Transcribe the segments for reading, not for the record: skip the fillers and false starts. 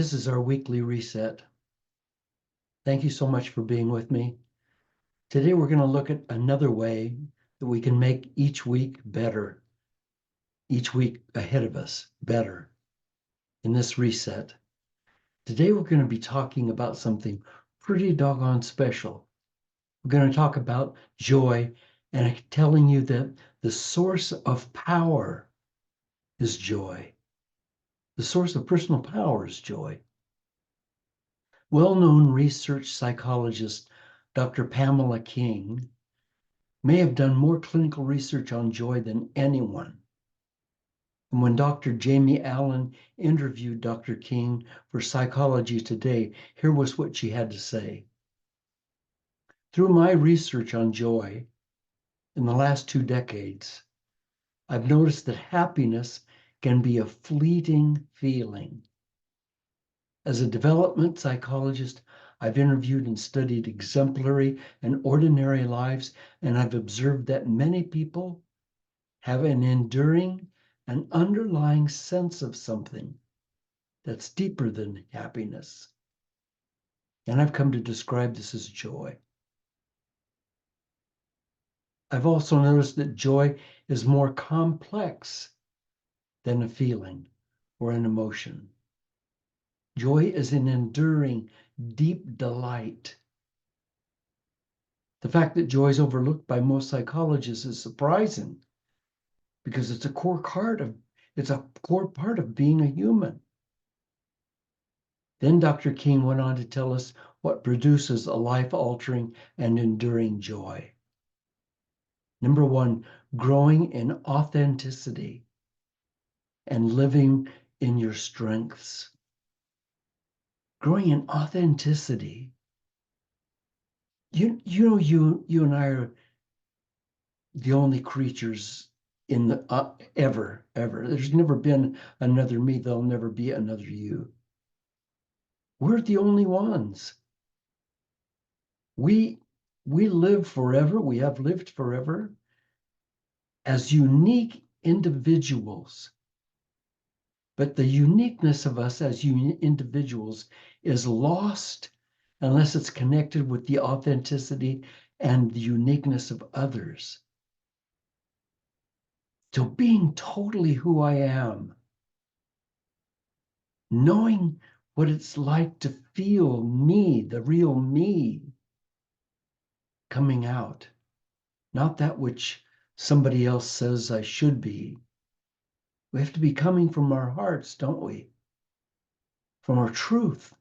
This is our weekly reset. Thank you so much for being with me. Today, we're going to look at another way that we can make each week better, each week ahead of us better in this reset. Today, we're going to be talking about something pretty doggone special. We're going to talk about joy and telling you that the source of power is joy. The source of personal power is joy. Well-known research psychologist Dr. Pamela King may have done more clinical research on joy than anyone. And when Dr. Jamie Allen interviewed Dr. King for Psychology Today, here was what she had to say. Through my research on joy in the last 2 decades, I've noticed that happiness can be a fleeting feeling. As a development psychologist, I've interviewed and studied exemplary and ordinary lives, and I've observed that many people have an enduring and underlying sense of something that's deeper than happiness. And I've come to describe this as joy. I've also noticed that joy is more complex than a feeling or an emotion. Joy is an enduring, deep delight. The fact that joy is overlooked by most psychologists is surprising because it's a core part of being a human. Then Dr. King went on to tell us what produces a life-altering and enduring joy. Number one, growing in authenticity and living in your strengths. Growing in authenticity. You and I are the only creatures in the ever. There's never been another me. There'll never be another you. We're the only ones. We live forever. We have lived forever as unique individuals. But the uniqueness of us as individuals is lost unless it's connected with the authenticity and the uniqueness of others. So being totally who I am, knowing what it's like to feel me, the real me, coming out, not that which somebody else says I should be. We have to be coming from our hearts, don't we? From our truth,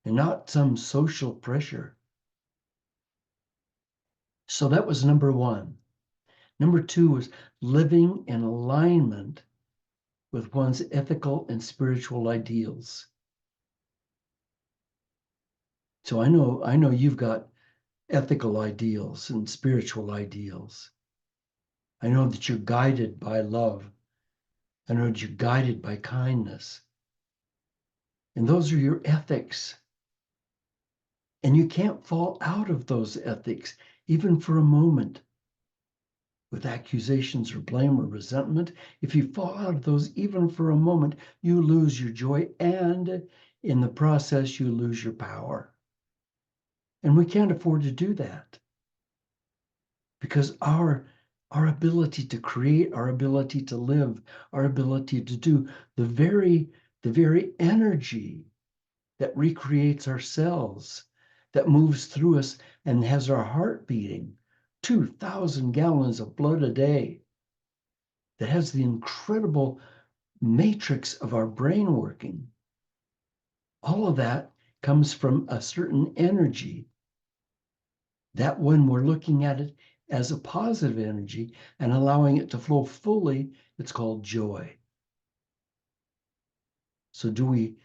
and not some social pressure. So that was number one. Number two was living in alignment with one's ethical and spiritual ideals. So I know you've got ethical ideals and spiritual ideals. I know that you're guided by love. I know that you're guided by kindness. And those are your ethics. And you can't fall out of those ethics, even for a moment, with accusations or blame or resentment. If you fall out of those, even for a moment, you lose your joy, and in the process, you lose your power. And we can't afford to do that because our ability to create, our ability to live, our ability to do the very energy that recreates ourselves, that moves through us and has our heart beating 2,000 gallons of blood a day, that has the incredible matrix of our brain working. All of that comes from a certain energy that when we're looking at it as a positive energy and allowing it to flow fully, it's called joy. So do we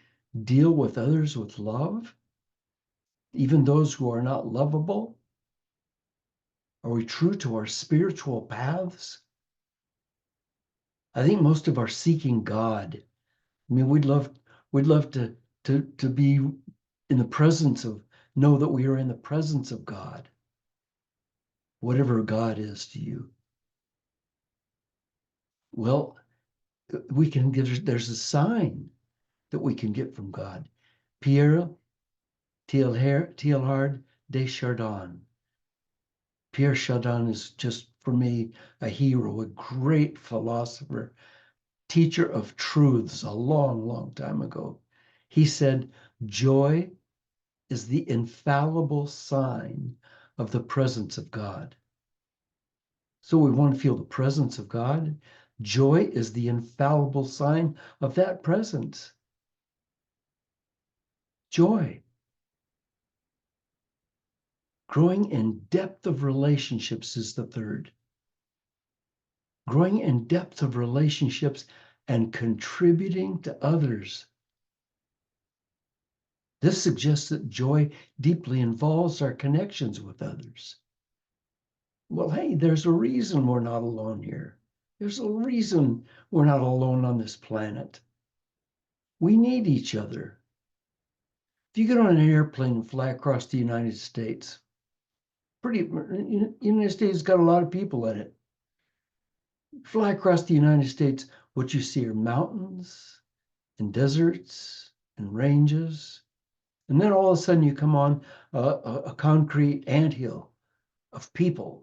deal with others with love, even those who are not lovable? Are we true to our spiritual paths? I think most of our seeking God. I mean, we'd love to be in the presence of, know that we are in the presence of God, whatever God is to you. Well, we can give, there's a sign that we can get from God. Pierre Teilhard de Chardin. Pierre Chardin is just, for me, a hero, a great philosopher, teacher of truths a long, long time ago. He said, joy is the infallible sign of the presence of God. So we want to feel the presence of God. Joy is the infallible sign of that presence. Joy. Growing in depth of relationships is the third. Growing in depth of relationships and contributing to others. This suggests that joy deeply involves our connections with others. Well, hey, there's a reason we're not alone here. There's a reason we're not alone on this planet. We need each other. If you get on an airplane and fly across the United States, United States has got a lot of people in it. Fly across the United States, what you see are mountains and deserts and ranges. And then all of a sudden you come on a concrete anthill of people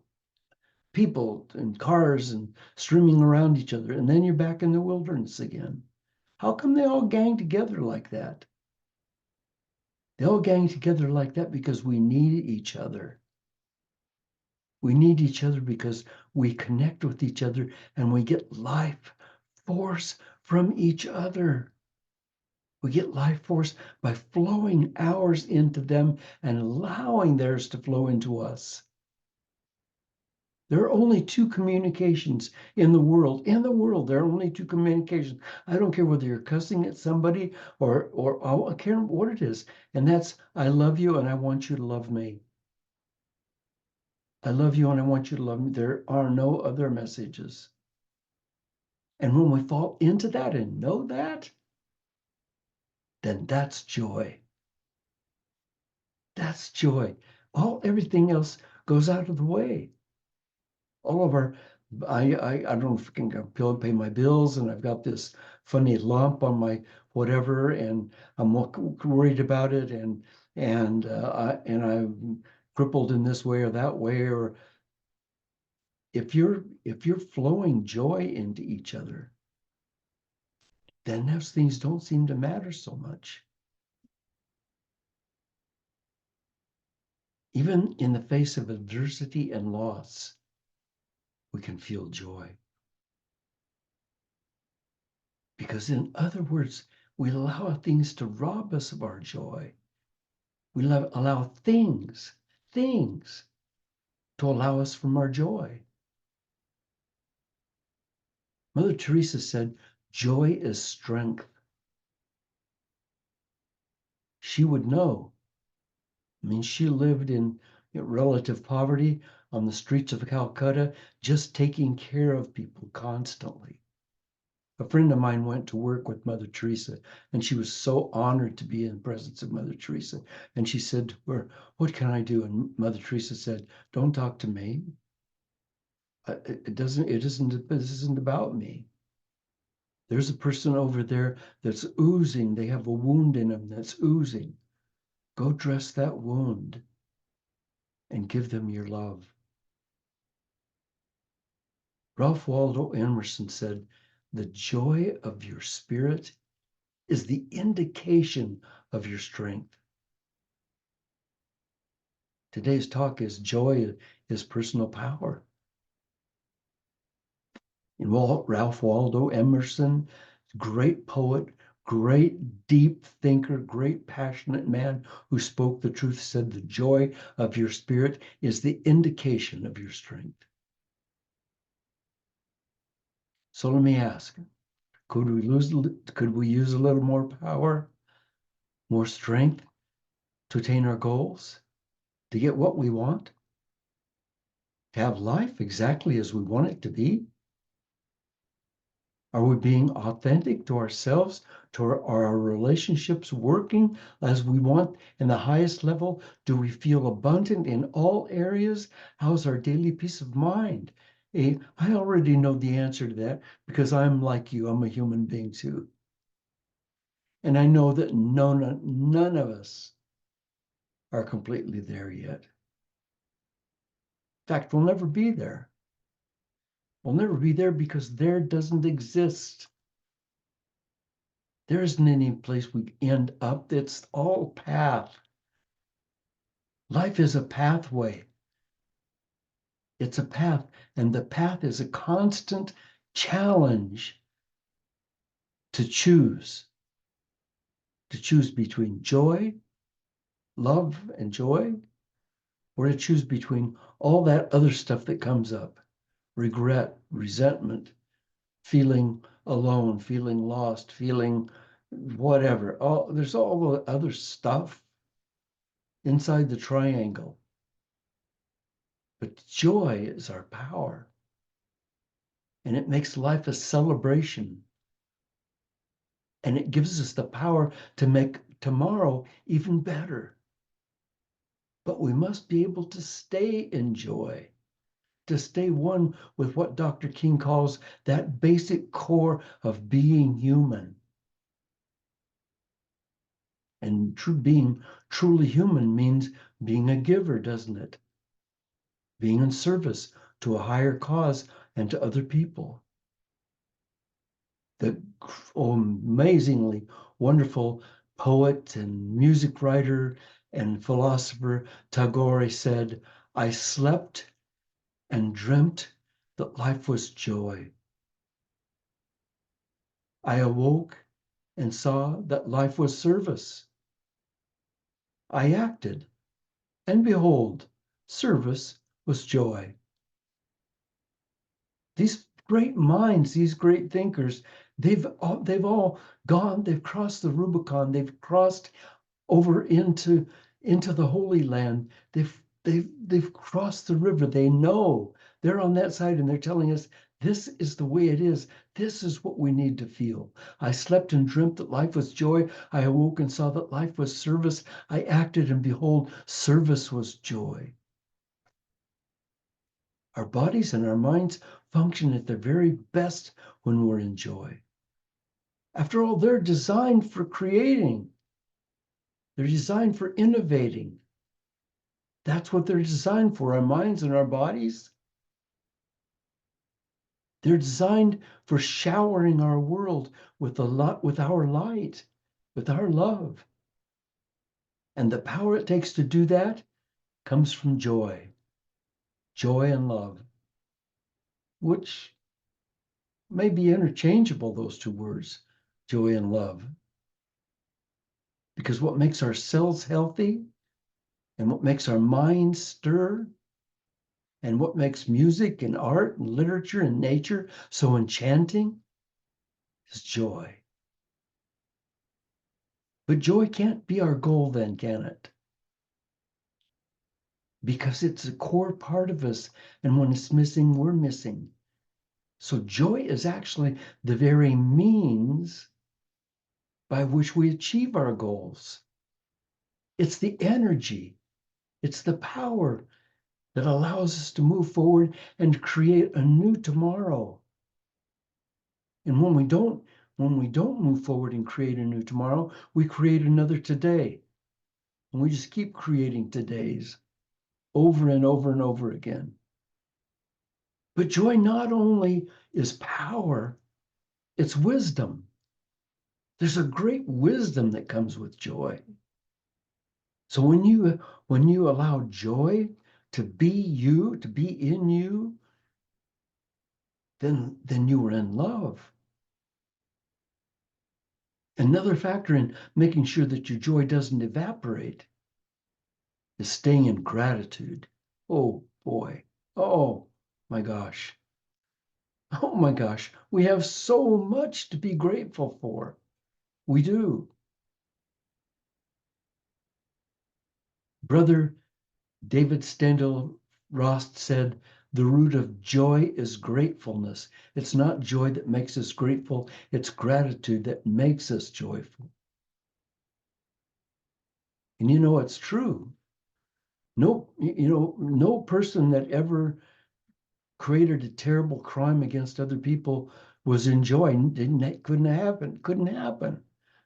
and cars and streaming around each other. And then you're back in the wilderness again. How come they all gang together like that? They all gang together like that because we need each other. We need each other because we connect with each other and we get life force from each other. We get life force by flowing ours into them and allowing theirs to flow into us. There are only two communications in the world. In the world, there are only two communications. I don't care whether you're cussing at somebody or I don't care what it is. And that's, I love you and I want you to love me. I love you and I want you to love me. There are no other messages. And when we fall into that and know that, then that's joy. That's joy. Everything else goes out of the way. All of our, I don't know if I can pay my bills, and I've got this funny lump on my whatever, and I'm worried about it, and I'm crippled in this way or that way. Or if you're flowing joy into each other, then those things don't seem to matter so much. Even in the face of adversity and loss, we can feel joy. Because in other words, we allow things to rob us of our joy. We allow things to allow us from our joy. Mother Teresa said, joy is strength. She would know. I mean, she lived in relative poverty on the streets of Calcutta, just taking care of people constantly. A friend of mine went to work with Mother Teresa, and she was so honored to be in the presence of Mother Teresa. And she said to her, what can I do? And Mother Teresa said, don't talk to me. This isn't about me. There's a person over there that's oozing. They have a wound in them that's oozing. Go dress that wound and give them your love. Ralph Waldo Emerson said, the joy of your spirit is the indication of your strength. Today's talk is joy is personal power. And Ralph Waldo Emerson, great poet, great deep thinker, great passionate man who spoke the truth, said the joy of your spirit is the indication of your strength. So let me ask, could we use a little more power, more strength to attain our goals, to get what we want, to have life exactly as we want it to be? Are we being authentic to ourselves, to our relationships working as we want in the highest level? Do we feel abundant in all areas? How's our daily peace of mind? I already know the answer to that because I'm like you. I'm a human being too. And I know that none of us are completely there yet. In fact, we'll never be there. We'll never be there because there doesn't exist. There isn't any place we end up. It's all path. Life is a pathway. It's a path, and the path is a constant challenge to choose between joy, love, and joy, or to choose between all that other stuff that comes up, regret, resentment, feeling alone, feeling lost, feeling whatever. There's all the other stuff inside the triangle. But joy is our power. And it makes life a celebration. And it gives us the power to make tomorrow even better. But we must be able to stay in joy, to stay one with what Dr. King calls that basic core of being human. And being truly human means being a giver, doesn't it? Being in service to a higher cause and to other people. The amazingly wonderful poet and music writer and philosopher Tagore said, "I slept and dreamt that life was joy. I awoke and saw that life was service. I acted, and behold, service was joy." These great minds, these great thinkers, they've all gone, they've crossed the Rubicon, they've crossed over into the Holy Land. They've crossed the river. They know they're on that side, and they're telling us this is the way it is. This is what we need to feel. I slept and dreamt that life was joy. I awoke and saw that life was service. I acted, and behold, service was joy. Our bodies and our minds function at their very best when we're in joy. After all, they're designed for creating. They're designed for innovating. That's what they're designed for, our minds and our bodies. They're designed for showering our world with our light, with our love. And the power it takes to do that comes from joy and love, which may be interchangeable, those two words, joy and love. Because what makes our cells healthy and what makes our minds stir and what makes music and art and literature and nature so enchanting is joy. But joy can't be our goal then, can it? Because it's a core part of us, and when it's missing, we're missing. So joy is actually the very means by which we achieve our goals. It's the energy, it's the power that allows us to move forward and create a new tomorrow. And when we don't move forward and create a new tomorrow, we create another today. And we just keep creating todays over and over and over again. But joy not only is power, it's wisdom. There's a great wisdom that comes with joy. So when you allow joy to be you, to be in you, then you are in love. Another factor in making sure that your joy doesn't evaporate is staying in gratitude. Oh boy. Oh my gosh. Oh my gosh. We have so much to be grateful for. We do. Brother David Stendhal Rost said, "The root of joy is gratefulness. It's not joy that makes us grateful, it's gratitude that makes us joyful." And it's true. No person that ever created a terrible crime against other people was in joy. Couldn't happen.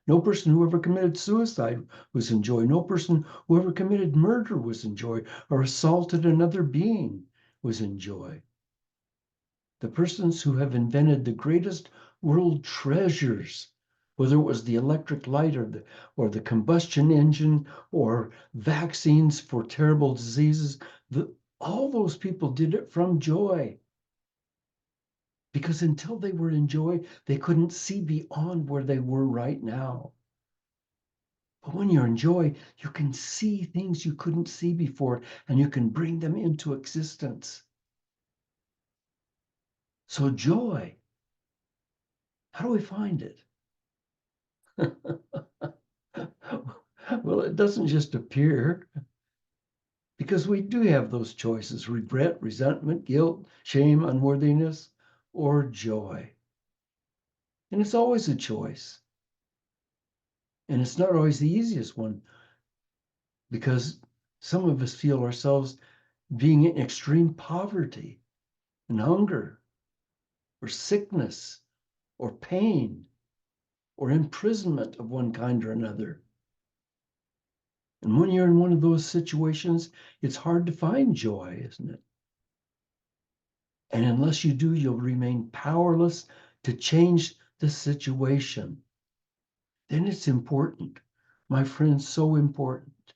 No person who ever committed suicide was in joy. No person who ever committed murder was in joy, or assaulted another being was in joy. The persons who have invented the greatest world treasures, whether it was the electric light or the combustion engine or vaccines for terrible diseases, all those people did it from joy. Because until they were in joy, they couldn't see beyond where they were right now. But when you're in joy, you can see things you couldn't see before, and you can bring them into existence. So joy, how do we find it? Well, it doesn't just appear, because we do have those choices: regret, resentment, guilt, shame, unworthiness, or joy. And it's always a choice. And it's not always the easiest one, because some of us feel ourselves being in extreme poverty and hunger or sickness or pain or imprisonment of one kind or another. And when you're in one of those situations, it's hard to find joy, isn't it? And unless you do, you'll remain powerless to change the situation. Then it's important, my friends, so important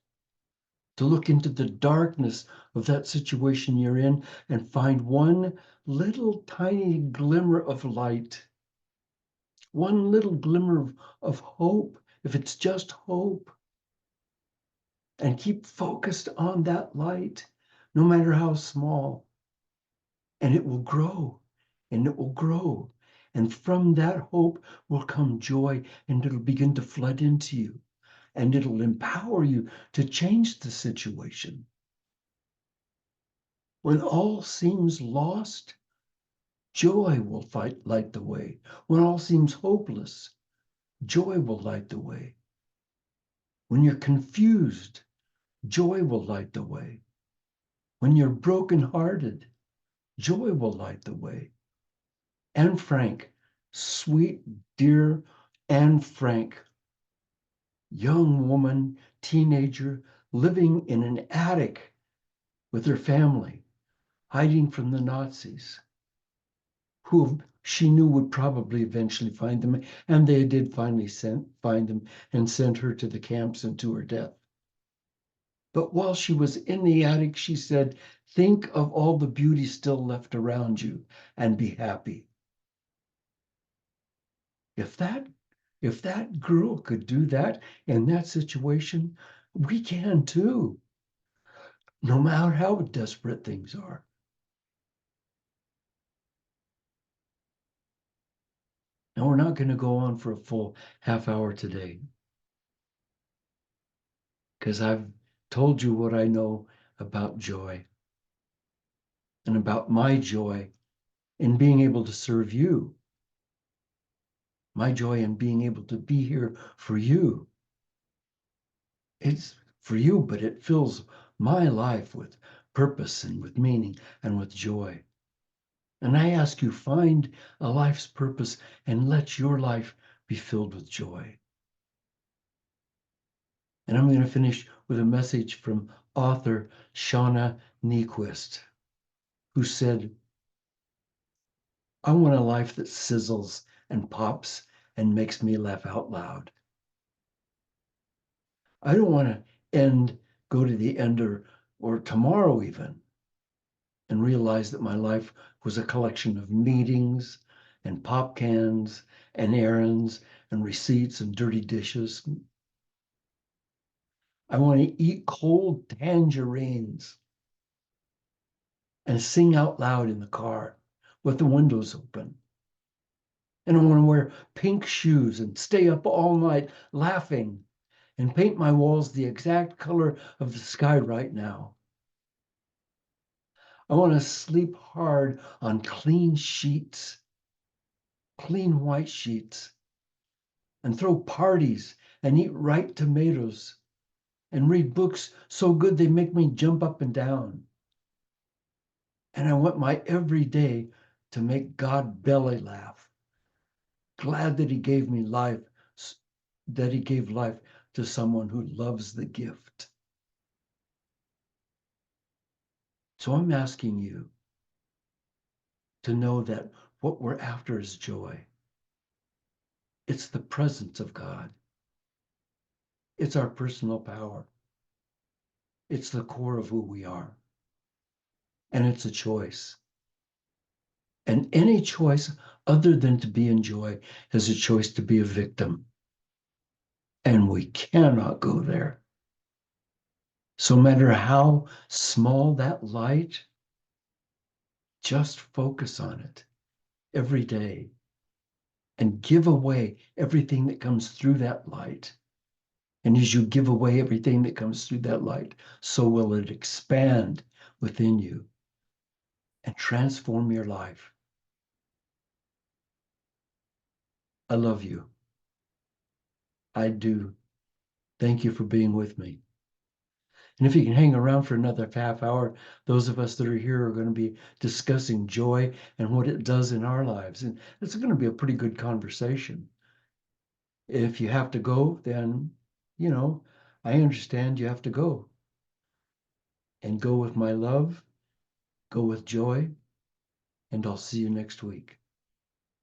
to look into the darkness of that situation you're in and find one little tiny glimmer of light, one little glimmer of hope, if it's just hope. And keep focused on that light, no matter how small. And it will grow, and it will grow. And from that hope will come joy, and it'll begin to flood into you, and it'll empower you to change the situation. When all seems lost, joy will light the way. When all seems hopeless, joy will light the way. When you're confused, joy will light the way. When you're brokenhearted, joy will light the way. Anne Frank, sweet, dear Anne Frank, young woman, teenager, living in an attic with her family, hiding from the Nazis, who she knew would probably eventually find them, and they did finally find them and sent her to the camps and to her death. But while she was in the attic, she said, "Think of all the beauty still left around you and be happy." If that girl could do that in that situation, we can too, no matter how desperate things are. Now, we're not going to go on for a full half hour today, because I've told you what I know about joy and about my joy in being able to serve you, my joy in being able to be here for you. It's for you, but it fills my life with purpose and with meaning and with joy. And I ask you, find a life's purpose and let your life be filled with joy. And I'm going to finish with a message from author Shauna Niequist, who said, "I want a life that sizzles and pops and makes me laugh out loud. I don't want to go to the end or tomorrow even, and realize that my life was a collection of meetings and pop cans and errands and receipts and dirty dishes. I want to eat cold tangerines and sing out loud in the car with the windows open. And I want to wear pink shoes and stay up all night laughing and paint my walls the exact color of the sky right now. I want to sleep hard on clean sheets, clean white sheets, and throw parties and eat ripe tomatoes and read books so good they make me jump up and down. And I want my every day to make God belly laugh, glad that he gave me life that he gave life to someone who loves the gift. So I'm asking you to know that what we're after is joy. It's the presence of God. It's our personal power. It's the core of who we are. And it's a choice. And any choice other than to be in joy is a choice to be a victim. And we cannot go there. So no matter how small that light, just focus on it every day and give away everything that comes through that light. And as you give away everything that comes through that light, so will it expand within you and transform your life. I love you. I do. Thank you for being with me. And if you can hang around for another half hour, those of us that are here are going to be discussing joy and what it does in our lives. And it's going to be a pretty good conversation. If you have to go, then, I understand you have to go. And go with my love, go with joy, and I'll see you next week.